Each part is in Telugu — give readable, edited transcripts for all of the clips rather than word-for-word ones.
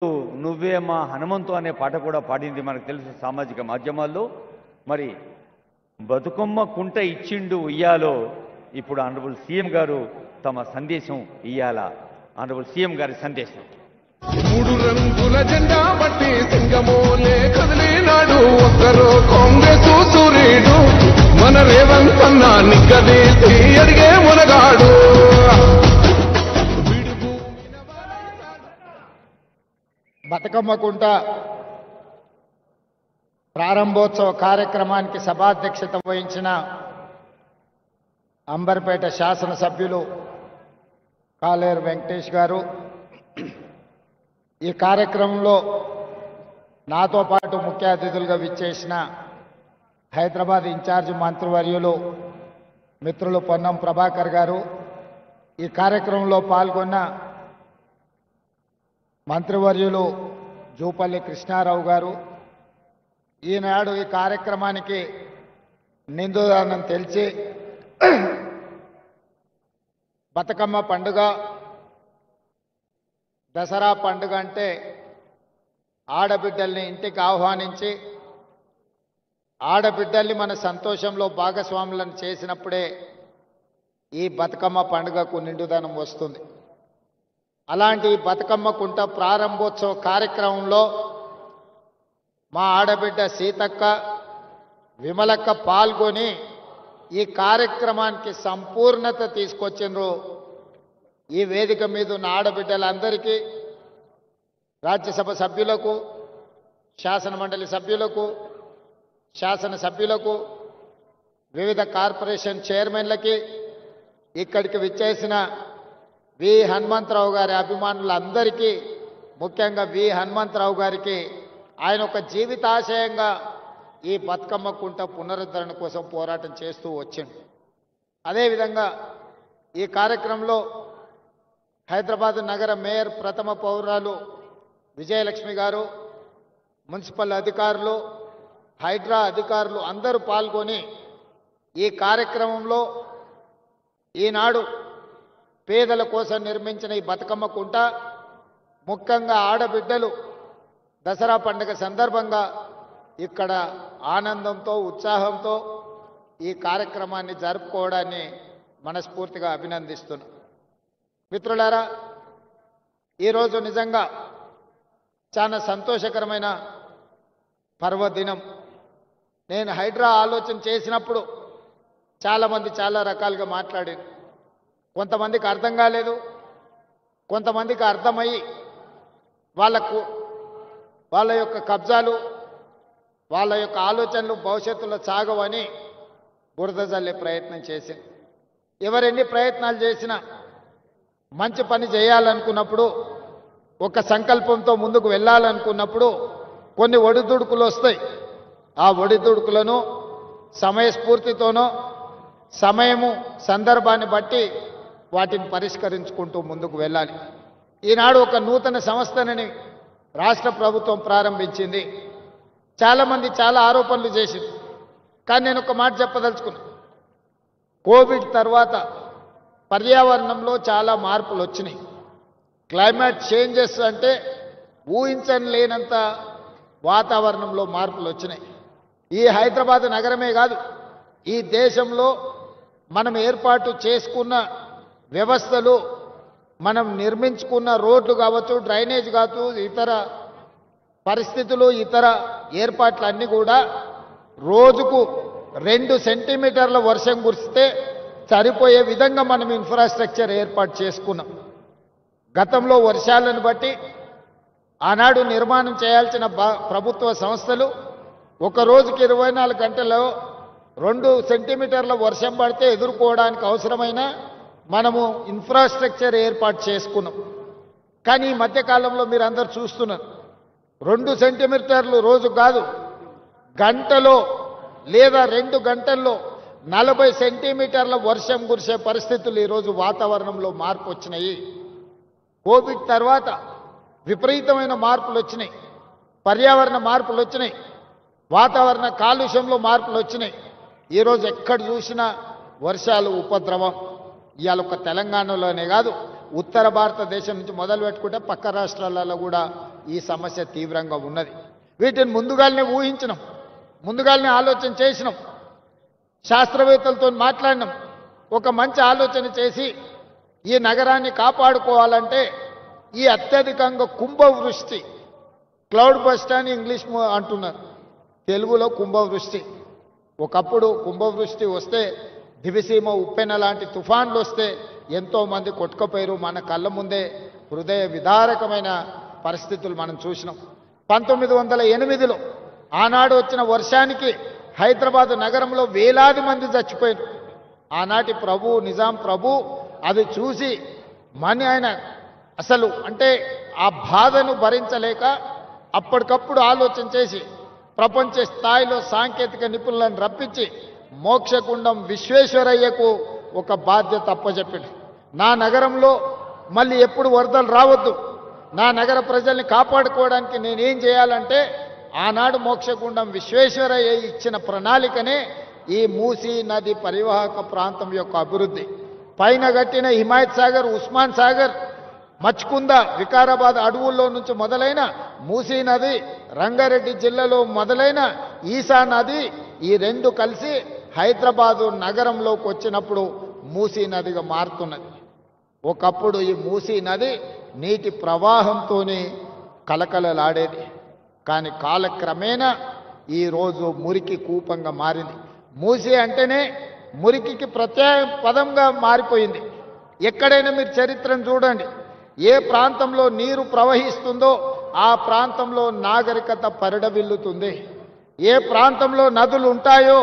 నువ్వే మా హనుమంతు అనే పాట కూడా పాడింది మనకు తెలుసు సామాజిక మాధ్యమాల్లో. మరి బతుకమ్మ కుంట ఇచ్చిండు ఉయ్యాలో ఇప్పుడు ఆనరబుల్ సీఎం గారు తమ సందేశం ఇయ్యాల. ఆనరబుల్ సీఎం గారి సందేశం. మూడు రంగుల జెండా బట్టి సింగమోలే కదిలినాడు ఒక్కరు కాంగ్రెస్ సూర్యుడు మన రేవంత్ అన్న నిగ్గదీసి అడిగే మునగాడు. బతుకమ్మ కుంట ప్రారంభోత్సవ కార్యక్రమానికి సభాధ్యక్షత వహించిన అంబర్పేట శాసనసభ్యులు కాలేరు వెంకటేష్ గారు, ఈ కార్యక్రమంలో నాతో పాటు ముఖ్య అతిథులుగా విచ్చేసిన హైదరాబాద్ ఇన్ఛార్జ్ మంత్రివర్యులు మిత్రులు పొన్నం ప్రభాకర్ గారు, ఈ కార్యక్రమంలో పాల్గొన్న మంత్రివర్యులు జూపల్లి కృష్ణారావు గారు, ఈనాడు ఈ కార్యక్రమానికి నిండుదనం తెలిసి బతుకమ్మ పండుగ, దసరా పండుగ అంటే ఆడబిడ్డల్ని ఇంటికి ఆహ్వానించి ఆడబిడ్డల్ని మన సంతోషంలో భాగస్వాములను చేసినప్పుడే ఈ బతుకమ్మ పండుగకు నిండుదనం వస్తుంది. అలాంటి బతుకమ్మ కుంట ప్రారంభోత్సవ కార్యక్రమంలో మా ఆడబిడ్డ సీతక్క, విమలక్క పాల్గొని ఈ కార్యక్రమానికి సంపూర్ణత తీసుకొచ్చిండ్రు. ఈ వేదిక మీద ఉన్న ఆడబిడ్డలందరికీ, రాజ్యసభ సభ్యులకు, శాసనమండలి సభ్యులకు, శాసనసభ్యులకు, వివిధ కార్పొరేషన్ చైర్మన్లకి, ఇక్కడికి విచ్చేసిన వి హనుమంతరావు గారి అభిమానులందరికీ, ముఖ్యంగా వి హనుమంతరావు గారికి ఆయన ఒక జీవితాశయంగా ఈ బతుకమ్మ కుంట పునరుద్ధరణ కోసం పోరాటం చేస్తూ వచ్చిండు. అదేవిధంగా ఈ కార్యక్రమంలో హైదరాబాద్ నగర మేయర్ ప్రథమ పౌరాలు విజయలక్ష్మి గారు, మున్సిపల్ అధికారులు, హైడ్రా అధికారులు అందరూ పాల్గొని ఈ కార్యక్రమంలో ఈనాడు పేదల కోసం నిర్మించిన ఈ బతుకమ్మ కుంట ముఖ్యంగా ఆడబిడ్డలు దసరా పండుగ సందర్భంగా ఇక్కడ ఆనందంతో ఉత్సాహంతో ఈ కార్యక్రమాన్ని జరుపుకోవడాన్ని మనస్ఫూర్తిగా అభినందిస్తున్నాం. మిత్రులారా, ఈరోజు నిజంగా చాలా సంతోషకరమైన పర్వదినం. నేను హైడ్రా ఆలోచన చేసినప్పుడు చాలామంది చాలా రకాలుగా మాట్లాడారు. కొంతమందికి అర్థం కాలేదు, కొంతమందికి అర్థమయ్యి వాళ్ళ యొక్క కబ్జాలు, వాళ్ళ యొక్క ఆలోచనలు భవిష్యత్తులో సాగవని బురద జల్లే ప్రయత్నం చేసింది. ఎవరెన్ని ప్రయత్నాలు చేసినా మంచి పని చేయాలనుకున్నప్పుడు, ఒక సంకల్పంతో ముందుకు వెళ్ళాలనుకున్నప్పుడు కొన్ని ఒడిదుడుకులు వస్తాయి. ఆ ఒడిదుడుకులను సమయస్ఫూర్తితోనో సమయము సందర్భాన్ని బట్టి వాటిని పరిష్కరించుకుంటూ ముందుకు వెళ్ళాలి. ఈనాడు ఒక నూతన సంస్థని రాష్ట్ర ప్రభుత్వం ప్రారంభించింది. చాలామంది చాలా ఆరోపణలు చేసింది. కానీ నేను ఒక మాట చెప్పదలుచుకున్నా. కోవిడ్ తర్వాత పర్యావరణంలో చాలా మార్పులు వచ్చినాయి. క్లైమేట్ చేంజెస్ అంటే ఊహించని లేనంత వాతావరణంలో మార్పులు వచ్చినాయి. ఈ హైదరాబాద్ నగరమే కాదు, ఈ దేశంలో మనం ఏర్పాటు చేసుకున్న వ్యవస్థలు, మనం నిర్మించుకున్న రోడ్లు కావచ్చు, డ్రైనేజ్ కావచ్చు, ఇతర పరిస్థితులు, ఇతర ఏర్పాట్లన్నీ కూడా రోజుకు 2 సెంటీమీటర్ల వర్షం కురిస్తే సరిపోయే విధంగా మనం ఇన్ఫ్రాస్ట్రక్చర్ ఏర్పాటు చేసుకున్నాం. గతంలో వర్షాలను బట్టి ఆనాడు నిర్మాణం చేయాల్సిన ప్రభుత్వ సంస్థలు ఒక రోజుకి 24 గంటల్లో 2 సెంటీమీటర్ల వర్షం పడితే ఎదుర్కోవడానికి అవసరమైన మనము ఇన్ఫ్రాస్ట్రక్చర్ ఏర్పాటు చేసుకున్నాం. కానీ ఈ మధ్యకాలంలో మీరు అందరు చూస్తున్నారు, 2 సెంటీమీటర్లు రోజు కాదు, గంటలో లేదా 2 గంటల్లో 40 సెంటీమీటర్ల వర్షం కురిసే పరిస్థితులు ఈరోజు వాతావరణంలో మార్పు వచ్చినాయి. కోవిడ్ తర్వాత విపరీతమైన మార్పులు వచ్చినాయి, పర్యావరణ మార్పులు వచ్చినాయి, వాతావరణ కాలుష్యంలో మార్పులు వచ్చినాయి. ఈరోజు ఎక్కడ చూసినా వర్షాలు ఉపద్రవం. ఇవాళ ఒక తెలంగాణలోనే కాదు, ఉత్తర భారతదేశం నుంచి మొదలు పెట్టుకుంటే పక్క రాష్ట్రాలలో కూడా ఈ సమస్య తీవ్రంగా ఉన్నది. వీటిని ముందుగానే ఊహించినాం, ముందుగానే ఆలోచన చేసినాం, శాస్త్రవేత్తలతో మాట్లాడినాం. ఒక మంచి ఆలోచన చేసి ఈ నగరాన్ని కాపాడుకోవాలంటే ఈ అత్యధికంగా కుంభవృష్టి, క్లౌడ్ బస్ట్ అని ఇంగ్లీష్ అంటున్నారు, తెలుగులో కుంభవృష్టి. ఒకప్పుడు కుంభవృష్టి వస్తే దివిసీమ ఉప్పెన లాంటి తుఫాన్లు వస్తే ఎంతోమంది కొట్టుకుపోయారు. మన కళ్ళ ముందే హృదయ విదారకమైన పరిస్థితులు మనం చూసినాం. 1908లో ఆనాడు వచ్చిన వర్షానికి హైదరాబాద్ నగరంలో వేలాది మంది చచ్చిపోయారు. ఆనాటి ప్రభు నిజాం ప్రభు అది చూసి ఆయన అసలు అంటే ఆ బాధను భరించలేక అప్పటికప్పుడు ఆలోచన చేసి ప్రపంచ స్థాయిలో సాంకేతిక నిపుణులను రప్పించి మోక్షగుండం విశ్వేశ్వరయ్యకు ఒక బాధ్యత అప్పచెప్పాడు. నా నగరంలో మళ్ళీ ఎప్పుడు వరదలు రావద్దు, నా నగర ప్రజల్ని కాపాడుకోవడానికి నేనేం చేయాలంటే ఆనాడు మోక్షగుండం విశ్వేశ్వరయ్య ఇచ్చిన ప్రణాళికనే ఈ మూసీ నది పరివాహక ప్రాంతం యొక్క అభివృద్ధి. పైన కట్టిన హిమాయత్ సాగర్, ఉస్మాన్ సాగర్, మచ్కుంద, వికారాబాద్ అడవుల్లో నుంచి మొదలైన మూసీ నది, రంగారెడ్డి జిల్లాలో మొదలైన ఈసా నది, ఈ రెండు కలిసి హైదరాబాదు నగరంలోకి వచ్చినప్పుడు మూసీ నదిగా మారుతున్నది. ఒకప్పుడు ఈ మూసీ నది నీటి ప్రవాహంతోనే కలకలలాడేది. కానీ కాలక్రమేణా ఈరోజు మురికి కూపంగా మారింది. మూసీ అంటేనే మురికికి ప్రత్యయ పదంగా మారిపోయింది. ఎక్కడైనా మీరు చరిత్రను చూడండి, ఏ ప్రాంతంలో నీరు ప్రవహిస్తుందో ఆ ప్రాంతంలో నాగరికత పరిడవిల్లుతుంది. ఏ ప్రాంతంలో నదులు ఉంటాయో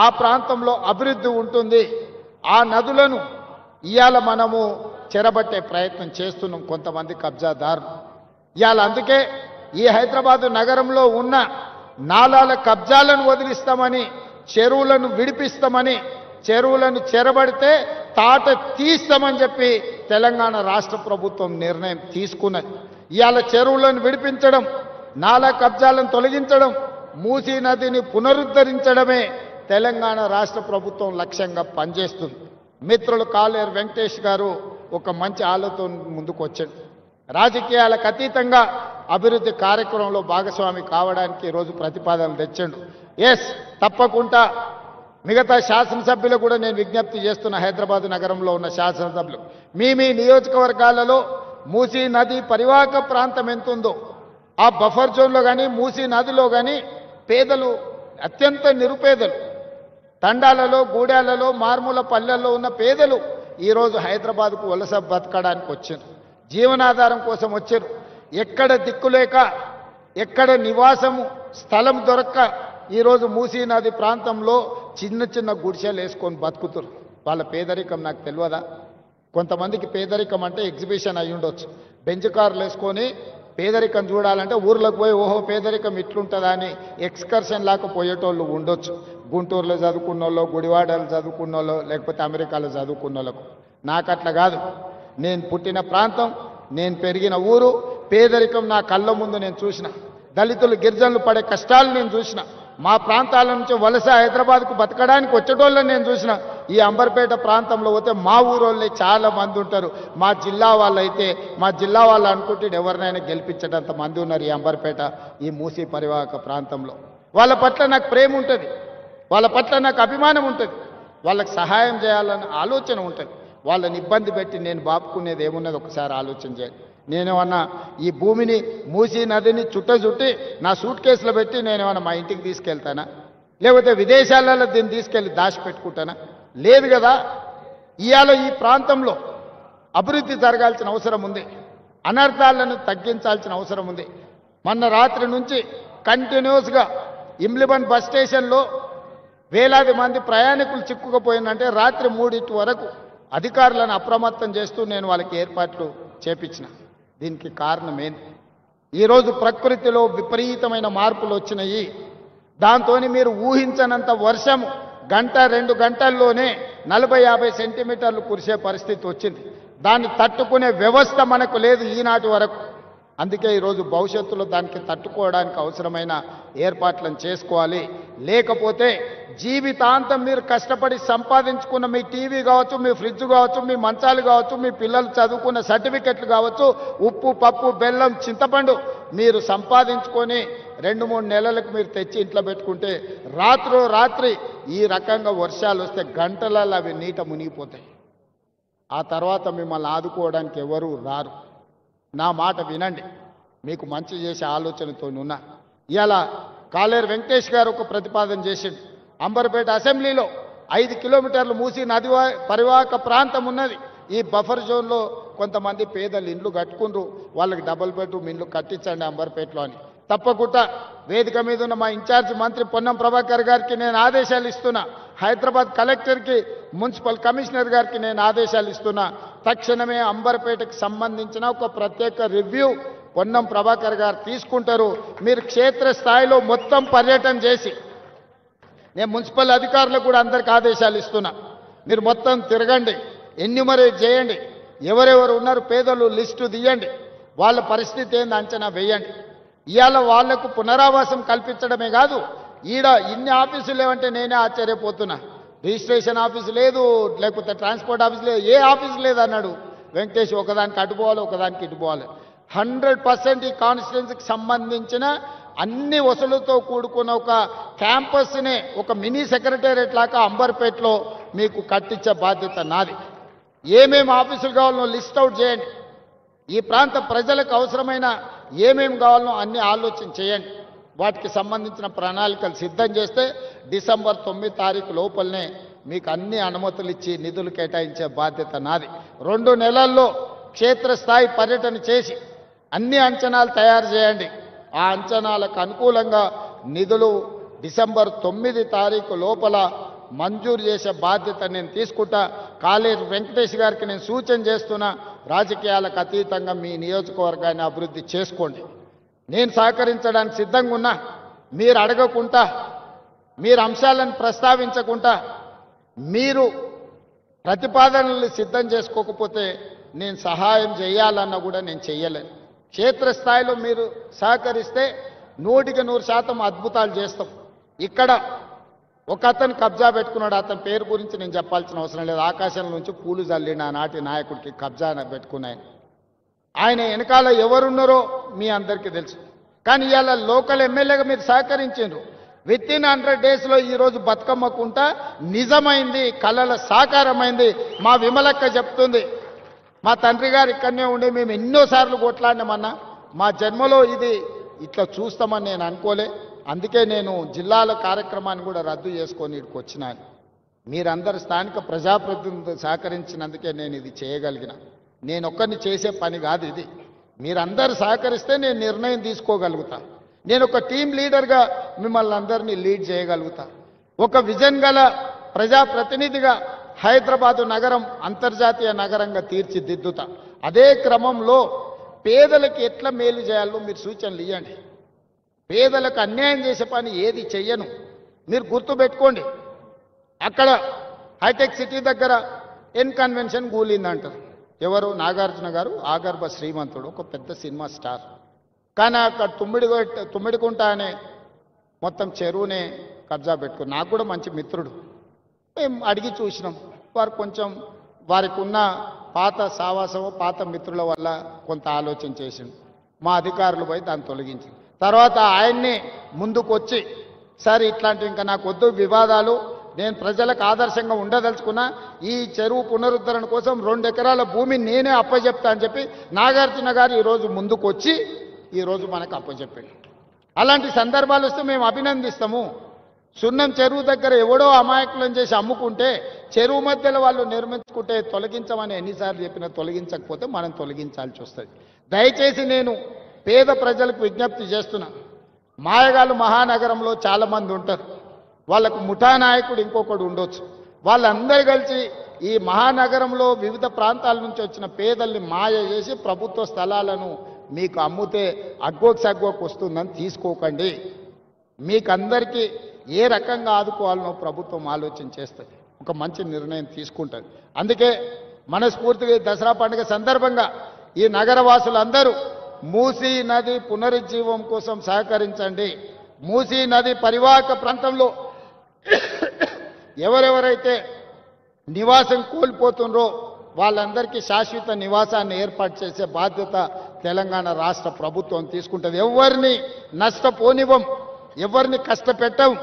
ఆ ప్రాంతంలో అభివృద్ధి ఉంటుంది. ఆ నదులను ఇవాళ మనము చెరబట్టే ప్రయత్నం చేస్తున్నాం కొంతమంది కబ్జాదారులు. ఇవాళ అందుకే ఈ హైదరాబాదు నగరంలో ఉన్న నాలాల కబ్జాలను వదిలిస్తామని, చెరువులను విడిపిస్తామని, చెరువులను చెరబడితే తాట తీస్తామని చెప్పి తెలంగాణ రాష్ట్ర ప్రభుత్వం నిర్ణయం తీసుకున్నది. ఇవాళ చెరువులను విడిపించడం, నాలా కబ్జాలను తొలగించడం, మూసీ నదిని పునరుద్ధరించడమే తెలంగాణ రాష్ట్ర ప్రభుత్వం లక్ష్యంగా పనిచేస్తుంది. మిత్రులు కాలేరు వెంకటేష్ గారు ఒక మంచి ఆలోచన ముందుకు వచ్చాడు. రాజకీయాలకు అతీతంగా అభివృద్ధి కార్యక్రమంలో భాగస్వామి కావడానికి ఈరోజు ప్రతిపాదనలు తెచ్చాడు. ఎస్, తప్పకుండా మిగతా శాసనసభ్యులు కూడా నేను విజ్ఞప్తి చేస్తున్న, హైదరాబాద్ నగరంలో ఉన్న శాసనసభ్యులు, మీ నియోజకవర్గాలలో మూసీ నది పరివాహక ప్రాంతం ఎంతుందో ఆ బఫర్ జోన్లో కానీ మూసీ నదిలో కానీ పేదలు, అత్యంత నిరుపేదలు, తండాలలో, గూడాలలో, మారుమూల పల్లెల్లో ఉన్న పేదలు ఈరోజు హైదరాబాద్కు వలస బతకడానికి వచ్చారు, జీవనాధారం కోసం వచ్చారు. ఎక్కడ దిక్కులేక, ఎక్కడ నివాసము స్థలం దొరక్క ఈరోజు మూసీ నది ప్రాంతంలో చిన్న చిన్న గుడిసెలు వేసుకొని బతుకుతారు. వాళ్ళ పేదరికం నాకు తెలియదా? కొంతమందికి పేదరికం అంటే ఎగ్జిబిషన్ అయి ఉండొచ్చు. బెంచ్ కార్లు వేసుకొని పేదరికం చూడాలంటే ఊర్లోకి పోయి ఓహో పేదరికం ఇట్లుంటుందా అని ఎక్స్కర్షన్ లాగా పోయేటోళ్ళు ఉండొచ్చు. గుంటూరులో చదువుకున్న వాళ్ళు, గుడివాడలో చదువుకున్న వాళ్ళు, లేకపోతే అమెరికాలో చదువుకున్న వాళ్ళకు. నాకు అట్లా కాదు. నేను పుట్టిన ప్రాంతం, నేను పెరిగిన ఊరు, పేదరికం నా కళ్ళ ముందు నేను చూసిన, దళితులు గిరిజనులు పడే కష్టాలు నేను చూసిన, మా ప్రాంతాల నుంచి వలస హైదరాబాద్కు బతకడానికి వచ్చేటోళ్ళని నేను చూసిన. ఈ అంబర్పేట ప్రాంతంలో పోతే మా ఊరోళ్ళే చాలా మంది ఉంటారు. మా జిల్లా వాళ్ళు అయితే, మా జిల్లా వాళ్ళు అనుకుంటే ఎవరినైనా గెలిపించేటంత మంది ఉన్నారు ఈ అంబర్పేట, ఈ మూసీ పరివాహక ప్రాంతంలో. వాళ్ళ పట్ల నాకు ప్రేమ ఉంటుంది, వాళ్ళ పట్ల నాకు అభిమానం ఉంటుంది, వాళ్ళకి సహాయం చేయాలన్న ఆలోచన ఉంటుంది. వాళ్ళని ఇబ్బంది పెట్టి నేను బాపుకునేది ఏమున్నది ఒకసారి ఆలోచన చేయాలి. నేనేమన్నా ఈ భూమిని, మూసీ నదిని చుట్టి నా సూట్ కేసులో పెట్టి నేనేమన్నా మా ఇంటికి తీసుకెళ్తానా? లేకపోతే విదేశాలలో దీన్ని తీసుకెళ్ళి దాచిపెట్టుకుంటానా? లేదు కదా. ఇవాళ ఈ ప్రాంతంలో అభివృద్ధి జరగాల్సిన అవసరం ఉంది, అనర్థాలను తగ్గించాల్సిన అవసరం ఉంది. మొన్న రాత్రి నుంచి కంటిన్యూస్గా ఇమ్లిబన్ బస్ స్టేషన్లో వేలాది మంది ప్రయాణికులు చిక్కుకుపోయిందంటే రాత్రి 3 వరకు అధికారులను అప్రమత్తం చేస్తూ నేను వాళ్ళకి ఏర్పాట్లు చేపించిన. దీనికి కారణం ఏంటి? ఈరోజు ప్రకృతిలో విపరీతమైన మార్పులు వచ్చినాయి. దాంతో మీరు ఊహించనంత వర్షం 1-2 గంటల్లోనే 40-50 సెంటీమీటర్లు కురిసే పరిస్థితి వచ్చింది. దాన్ని తట్టుకునే వ్యవస్థ మనకు లేదు ఈనాటి వరకు. అందుకే ఈరోజు భవిష్యత్తులో దానికి తట్టుకోవడానికి అవసరమైన ఏర్పాట్లను చేసుకోవాలి. లేకపోతే జీవితాంతం మీరు కష్టపడి సంపాదించుకున్న మీ టీవీ కావచ్చు, మీ ఫ్రిడ్జ్ కావచ్చు, మీ మంచాలు కావచ్చు, మీ పిల్లలు చదువుకున్న సర్టిఫికెట్లు కావచ్చు, ఉప్పు పప్పు బెల్లం చింతపండు మీరు సంపాదించుకొని 2-3 నెలలకు మీరు తెచ్చి ఇంట్లో పెట్టుకుంటే రాత్రి ఈ రకంగా వర్షాలు వస్తే గంటలలో అవి నీట మునిగిపోతాయి. ఆ తర్వాత మిమ్మల్ని ఆదుకోవడానికి ఎవరు రారు. నా మాట వినండి, మీకు మంచి చేసే ఆలోచనతో ఉన్నా. ఇలా కాలేరు వెంకటేష్ గారు ఒక ప్రతిపాదన చేసిండు. అంబర్పేట అసెంబ్లీలో 5 కిలోమీటర్లు మూసి నది పరివాహక ప్రాంతం ఉన్నది. ఈ బఫర్ జోన్లో కొంతమంది పేదలు ఇండ్లు కట్టుకుండ్రు, వాళ్ళకి డబుల్ బెడ్రూమ్ ఇండ్లు కట్టించండి అంబర్పేటలో అని. తప్పకుండా వేదిక మీద ఉన్న మా ఇన్ఛార్జ్ మంత్రి పొన్నం ప్రభాకర్ గారికి నేను ఆదేశాలు ఇస్తున్నా. హైదరాబాద్ కలెక్టర్కి, మున్సిపల్ కమిషనర్ గారికి నేను ఆదేశాలు ఇస్తున్నా. తక్షణమే అంబర్పేటకు సంబంధించిన ఒక ప్రత్యేక రివ్యూ పొన్నం ప్రభాకర్ గారు తీసుకుంటారు. మీరు క్షేత్రస్థాయిలో మొత్తం పర్యటన చేసి, నేను మున్సిపల్ అధికారులకు కూడా అందరికి ఆదేశాలు ఇస్తున్నా, మీరు మొత్తం తిరగండి, ఎన్యూమరేట్ చేయండి, ఎవరెవరు ఉన్నారు పేదలు లిస్టు తీయండి, వాళ్ళ పరిస్థితి ఏంది అంచనా వేయండి. ఇవాళ వాళ్లకు పునరావాసం కల్పించడమే కాదు, ఈడ ఇన్ని ఆఫీసులు లేవంటే నేనే ఆశ్చర్యపోతున్నా. రిజిస్ట్రేషన్ ఆఫీసు లేదు, లేకపోతే ట్రాన్స్పోర్ట్ ఆఫీసు లేదు, ఏ ఆఫీసు లేదు అన్నాడు వెంకటేష్. ఒకదానికి అటుపోవాలి, ఒకదానికి ఇటుపోవాలి. 100% ఈ కాన్స్టిట్యున్సీకి సంబంధించిన అన్ని వసూలుతో కూడుకున్న ఒక క్యాంపస్ని ఒక మినీ సెక్రటేరియట్ లాగా అంబర్పేటలో మీకు కట్టించే బాధ్యత నాది. ఏమేమి ఆఫీసులు కావాలనో లిస్ట్ అవుట్ చేయండి. ఈ ప్రాంత ప్రజలకు అవసరమైన ఏమేమి కావాలనో అన్ని ఆలోచన చేయండి. వాటికి సంబంధించిన ప్రణాళికలు సిద్ధం చేస్తే డిసెంబర్ 9 తారీఖు లోపలనే మీకు అన్ని అనుమతులు ఇచ్చి నిధులు కేటాయించే బాధ్యత నాది. 2 నెలల్లో క్షేత్రస్థాయి పర్యటన చేసి అన్ని అంచనాలు తయారు చేయండి. ఆ అంచనాలకు అనుకూలంగా నిధులు డిసెంబర్ 9 తారీఖు లోపల మంజూరు చేసే బాధ్యత నేను తీసుకుంటా. కాలేరు వెంకటేష్ గారికి నేను సూచన చేస్తున్నా, రాజకీయాలకు అతీతంగా మీ నియోజకవర్గాన్ని అభివృద్ధి చేసుకోండి. నేను సహకరించడానికి సిద్ధంగా ఉన్నా. మీరు అడగకుండా, మీరు అంశాలను ప్రస్తావించకుండా, మీరు ప్రతిపాదనలు సిద్ధం చేసుకోకపోతే నేను సహాయం చేయాలన్నా కూడా నేను చెయ్యలేను. క్షేత్రస్థాయిలో మీరు సహకరిస్తే 100% అద్భుతాలు చేస్తాం. ఇక్కడ ఒక అతను కబ్జా పెట్టుకున్నాడు, అతని పేరు గురించి నేను చెప్పాల్సిన అవసరం లేదు. ఆకాశం నుంచి పూలు జల్లిన ఆనాటి నాయకుడికి కబ్జా పెట్టుకున్నాయని, ఆయన వెనకాల ఎవరున్నారో మీ అందరికీ తెలుసు. కానీ ఇవాళ లోకల్ ఎమ్మెల్యేగా మీరు సహకరించారు. వితిన్ 100 డేస్లో ఈరోజు బతుకమ్మ కుంట నిజమైంది, కళల సాకారమైంది. మా విమలక్క చెప్తుంది, మా తండ్రి గారు ఇక్కడనే ఉండి మేము ఎన్నోసార్లు కొట్లాడినామన్నా, మా జన్మలో ఇది ఇట్లా చూస్తామని నేను అనుకోలే. అందుకే నేను జిల్లాల కార్యక్రమాన్ని కూడా రద్దు చేసుకొని ఇక్కడికి వచ్చినాను. మీరందరు స్థానిక ప్రజాప్రతినిధులు సహకరించినందుకే నేను ఇది చేయగలిగిన. నేను ఒక్కరిని చేసే పని కాదు ఇది. మీరందరూ సహకరిస్తే నేను నిర్ణయం తీసుకోగలుగుతా. నేను ఒక టీం లీడర్గా మిమ్మల్ని అందరినీ లీడ్ చేయగలుగుతా. ఒక విజన్ గల ప్రజాప్రతినిధిగా హైదరాబాదు నగరం అంతర్జాతీయ నగరంగా తీర్చిదిద్దుతా. అదే క్రమంలో పేదలకు ఎట్లా మేలు చేయాలో మీరు సూచనలు ఇవ్వండి. పేదలకు అన్యాయం చేసే పని ఏది చెయ్యను. మీరు గుర్తుపెట్టుకోండి, అక్కడ హైటెక్ సిటీ దగ్గర కన్వెన్షన్ కూలిందంటారు. ఎవరు? నాగార్జున గారు, ఆగర్భ శ్రీమంతుడు, ఒక పెద్ద సినిమా స్టార్. కానీ అక్కడ తుమ్మిడికుంట అనే మొత్తం చెరువునే కబ్జా పెట్టుకుని, నాకు కూడా మంచి మిత్రుడు. మేము అడిగి చూసినాం. వారు కొంచెం వారికి ఉన్న పాత సావాసము, పాత మిత్రుల వల్ల కొంత ఆలోచన చేసిండు. మా అధికారులు పోయి దాన్ని తొలగించింది. తర్వాత ఆయన్నే ముందుకు వచ్చి, సార్ ఇట్లాంటివి ఇంకా నాకు వద్దు వివాదాలు, నేను ప్రజలకు ఆదర్శంగా ఉండదలుచుకున్నా, ఈ చెరువు పునరుద్ధరణ కోసం 2 ఎకరాల భూమి నేనే అప్పచెప్తా అని చెప్పి నాగార్జున గారు ఈరోజు ముందుకు వచ్చి ఈరోజు మనకు అప్పచెప్పాడు. అలాంటి సందర్భాలు వస్తే మేము అభినందిస్తాము. సున్నం చెరువు దగ్గర ఎవడో అమాయకులను చేసి అమ్ముకుంటే, చెరువు మధ్యలో వాళ్ళు నిర్మించుకుంటే తొలగించమని ఎన్నిసార్లు చెప్పినా తొలగించకపోతే మనం తొలగించాల్సి వస్తుంది. దయచేసి నేను పేద ప్రజలకు విజ్ఞప్తి చేస్తున్నా. మాయగాళ్ళు మహానగరంలో చాలామంది ఉంటారు. వాళ్ళకు ముఠా నాయకుడు ఇంకొకడు ఉండొచ్చు. వాళ్ళందరూ కలిసి ఈ మహానగరంలో వివిధ ప్రాంతాల నుంచి వచ్చిన పేదల్ని మాయ చేసి ప్రభుత్వ స్థలాలను మీకు అమ్ముతే అగ్గోకు సగ్గోకు వస్తుందని తీసుకోకండి. మీకందరికీ ఏ రకంగా ఆదుకోవాలనో ప్రభుత్వం ఆలోచన చేస్తుంది, ఒక మంచి నిర్ణయం తీసుకుంటుంది. అందుకే మనస్ఫూర్తిగా దసరా పండుగ సందర్భంగా ఈ నగరవాసులందరూ మూసీ నది పునరుజ్జీవం కోసం సహకరించండి. మూసీ నది పరివాహక ప్రాంతంలో ఎవరెవరైతే నివాసం కోల్పోతుండ్రో వాళ్ళందరికీ శాశ్వత నివాసాన్ని ఏర్పాటు చేసే బాధ్యత తెలంగాణ రాష్ట్ర ప్రభుత్వం తీసుకుంటుంది. ఎవరిని నష్టపోనివ్వం, ఎవరిని కష్టపెట్టం.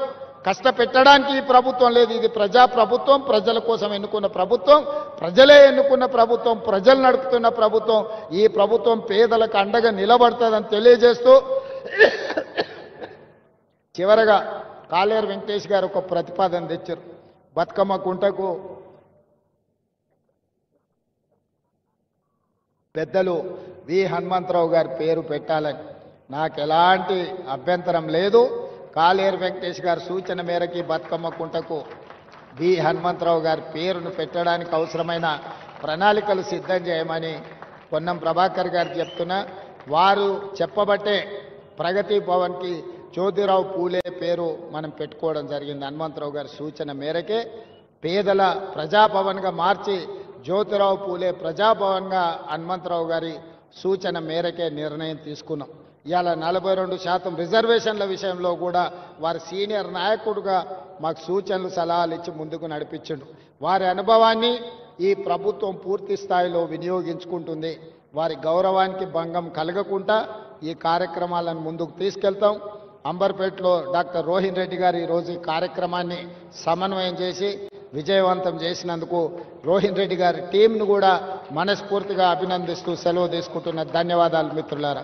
కష్టపెట్టడానికి ఈ ప్రభుత్వం లేదు. ఇది ప్రజా ప్రభుత్వం, ప్రజల కోసం ఎన్నుకున్న ప్రభుత్వం, ప్రజలే ఎన్నుకున్న ప్రభుత్వం, ప్రజలు నడుపుతున్న ప్రభుత్వం. ఈ ప్రభుత్వం పేదలకు అండగా నిలబడుతుందని తెలియజేస్తూ చివరగా కాళేరు వెంకటేష్ గారు ఒక ప్రతిపాదన తెచ్చారు. బతుకమ్మ కుంటకు పెద్దలు వి హనుమంతరావు గారి పేరు పెట్టాలని నాకు ఎలాంటి అభ్యంతరం లేదు. కాళేరు వెంకటేష్ గారి సూచన మేరకి బతుకమ్మ కుంటకు వి హనుమంతరావు గారి పేరును పెట్టడానికి అవసరమైన ప్రణాళికలు సిద్ధం చేయమని పొన్నం ప్రభాకర్ గారు చెప్తున్నా. వారు చెప్పబట్టే ప్రగతి భవన్కి జ్యోతిరావు పూలే పేరు మనం పెట్టుకోవడం జరిగింది. హనుమంతరావు గారి సూచన మేరకే పేదల ప్రజాభవన్గా మార్చి జ్యోతిరావు పూలే ప్రజాభవన్గా హనుమంతరావు గారి సూచన మేరకే నిర్ణయం తీసుకున్నాం. ఇవాళ 42% రిజర్వేషన్ల విషయంలో కూడా వారి సీనియర్ నాయకుడుగా మాకు సూచనలు సలహాలు ఇచ్చి ముందుకు నడిపించిండు. వారి అనుభవాన్ని ఈ ప్రభుత్వం పూర్తి స్థాయిలో వినియోగించుకుంటుంది. వారి గౌరవానికి భంగం కలగకుండా ఈ కార్యక్రమాలను ముందుకు తీసుకెళ్తాం. అంబర్పేటలో డాక్టర్ రోహిన్ రెడ్డి గారు ఈరోజు ఈ కార్యక్రమాన్ని సమన్వయం చేసి విజయవంతం చేసినందుకు రోహిన్ రెడ్డి గారి టీంను కూడా మనస్ఫూర్తిగా అభినందిస్తూ సెలవు తీసుకుంటున్న. ధన్యవాదాలు మిత్రులారా.